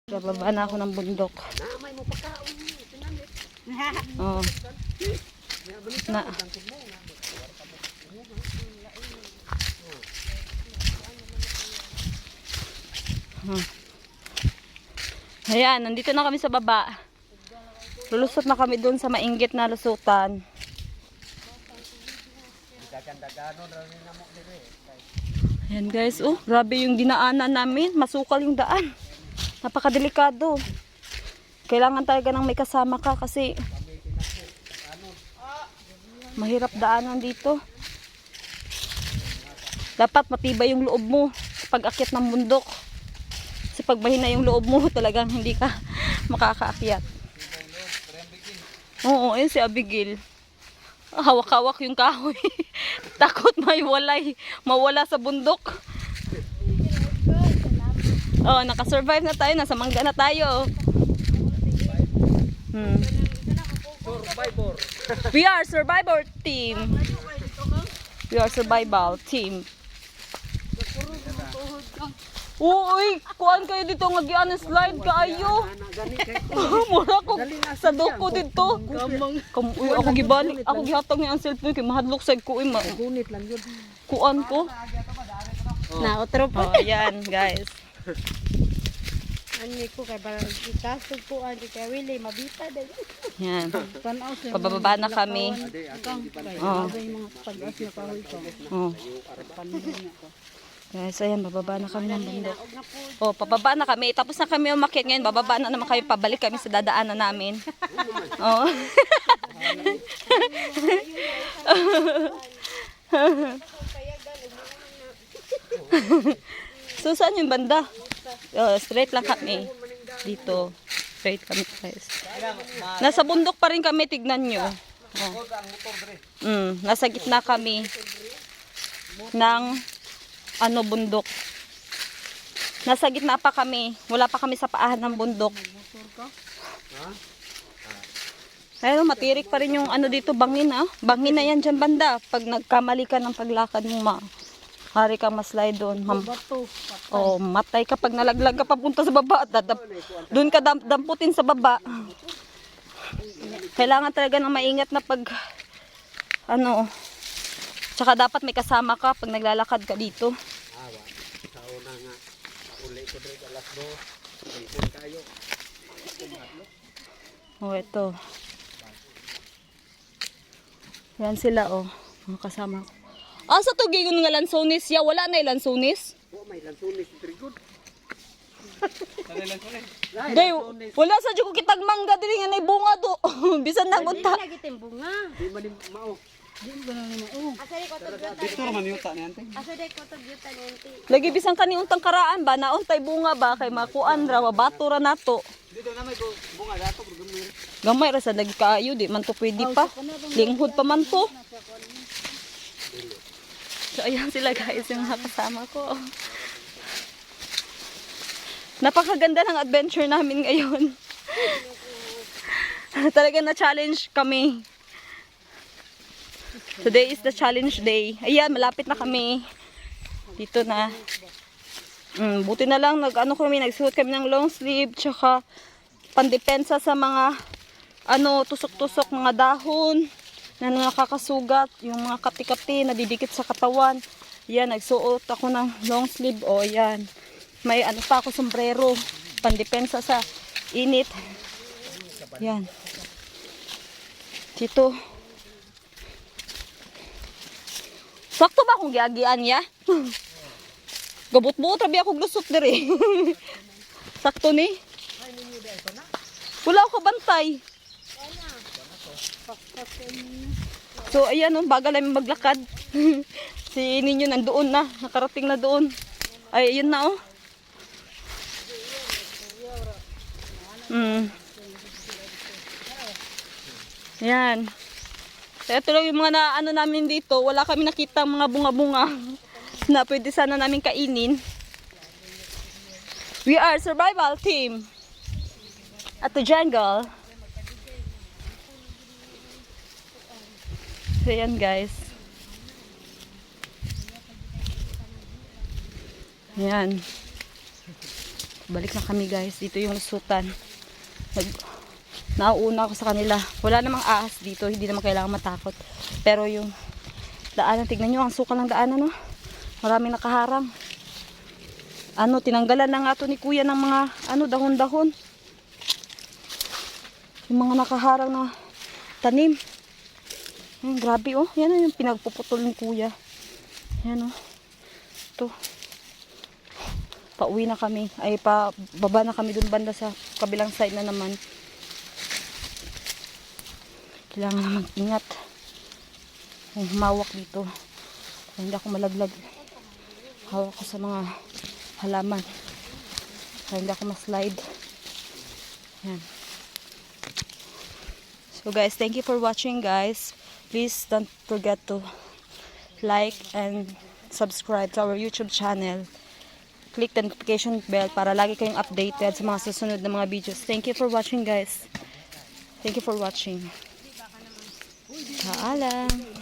Bababa na ako ng bundok. Oh. Na. Ayan, nandito na kami sa baba. Lulusot na kami doon sa mainggit na lusutan. Ayan guys, oh, grabe yung dinaanan namin. Masukal yung daan. Napakadelikado. Kailangan talaga ng may kasama ka kasi mahirap daanan dito. Dapat matibay yung loob mo pag akyat ng bundok. Kasi pag mahina yung loob mo, talagang hindi ka makakaakyat. Oo, yun si Abigail. Hawak-hawak yung kahoy. Takot mawala sa bundok. Oh, nakasurvive na tayo. Nasa mangga na tayo. Survivor. We are survivor team. We are survival team. Uy, kuan kayo dito nga slide kaayo. Mura ko sa doko dito. Uy, ako gibalik, ako gihatag ni ang cellphone kay mahadlok sa ko uy. Gunit lang yun. Kuan ko. Na otro po. Ayan, guys. Ani ko kay para itasog po ani kay Willie mabita din. Yan. Pababa na kami. Oh. Oh. Guys, ayan, bababa na kami ng bundok. Oh, pababa na kami. Tapos na kami umakyat ngayon. Bababa na naman kami. Pabalik kami sa dadaanan namin. Oh. So, saan yung banda? Oh, straight lang kami. Dito. Straight kami, guys. Nasa bundok pa rin kami. Tignan nyo. Oh. Nasa gitna kami ng bundok. Nasa gitna pa kami. Wala pa kami sa paahan ng bundok. Ayun, matirik pa rin yung dito, bangin ah. Bangin na yan dyan banda. Pag nagkamali ka ng paglakad mo, hari ka maslide doon. Oh, matay ka pag nalaglag ka papunta sa baba. Doon ka damputin sa baba. Kailangan talaga ng maingat na pag tsaka dapat may kasama ka pag naglalakad ka dito. Oh, ito. Yan sila, oh. Mga kasama ko. Asa to gigon nga lansones ya? Wala na lansones? May lansones very good. Day, wala sa jud ko kitag mangga diri nga nay bunga to. Bisan na unta. Di lagi tim bunga. Di man mao. Di ba na mao. Asa di ko to gyutan. Dito man yuta ni ante. Asa di ko to gyutan ante. Lagi bisan kani untang karaan ba naon tay bunga ba kay makuan ra bato ra nato. Dito na may bunga dato gamay. Gamay ra sa lagi kaayo di man to pwede pa. Linghod pa man to. So ayan sila guys yung mga kasama ko. Napakaganda ng adventure namin ngayon. Talaga na-challenge kami. Today is the challenge day. Ayan, malapit na kami. Dito na. Buti na lang nagsuot kami ng long sleeve tsaka pandepensa sa mga tusok-tusok mga dahon na nakakasugat, yung mga kati-kati na didikit sa katawan. Yan, nagsuot ako ng long sleeve. O, yan. May pa ako sombrero. Pandepensa sa init. Yan. Dito. Sakto ba akong giagian ya? Gabot-buot rabi ako lusot diri. Sakto ni. Wala ako bantay. So ayan, bagal namin maglakad. Si ninyo nandoon na, nakarating na doon. Ay, ayun na oh. Ayan. So ito lang yung mga namin dito. Wala kami nakita mga bunga-bunga na pwede sana namin kainin. We are survival team at the jungle. So yan guys. Ayan. Balik na kami guys. Dito yung lusutan. Nauuna ako sa kanila. Wala namang ahas dito. Hindi naman kailangan matakot. Pero yung daanan, tignan nyo. Ang sukal ng daanan, no? Maraming nakaharang. Tinanggalan na nga to ni kuya ng mga, dahon-dahon. Yung mga nakaharang na tanim. Ayan, grabe, oh. Yan yung pinagpuputol ni kuya. Yan, oh. Ito. Pauwi na kami. Ay, baba na kami dun banda sa kabilang side na naman. Kailangan na mag-ingat. Kung humawak dito. Kung hindi ako malaglag. Hawak ko sa mga halaman. Kaya hindi ako ma-slide. Yan. So guys, thank you for watching guys. Please don't forget to like and subscribe to our YouTube channel. Click the notification bell para lagi kayong updated sa mga susunod na mga videos. Thank you for watching guys. Thank you for watching. Paalam.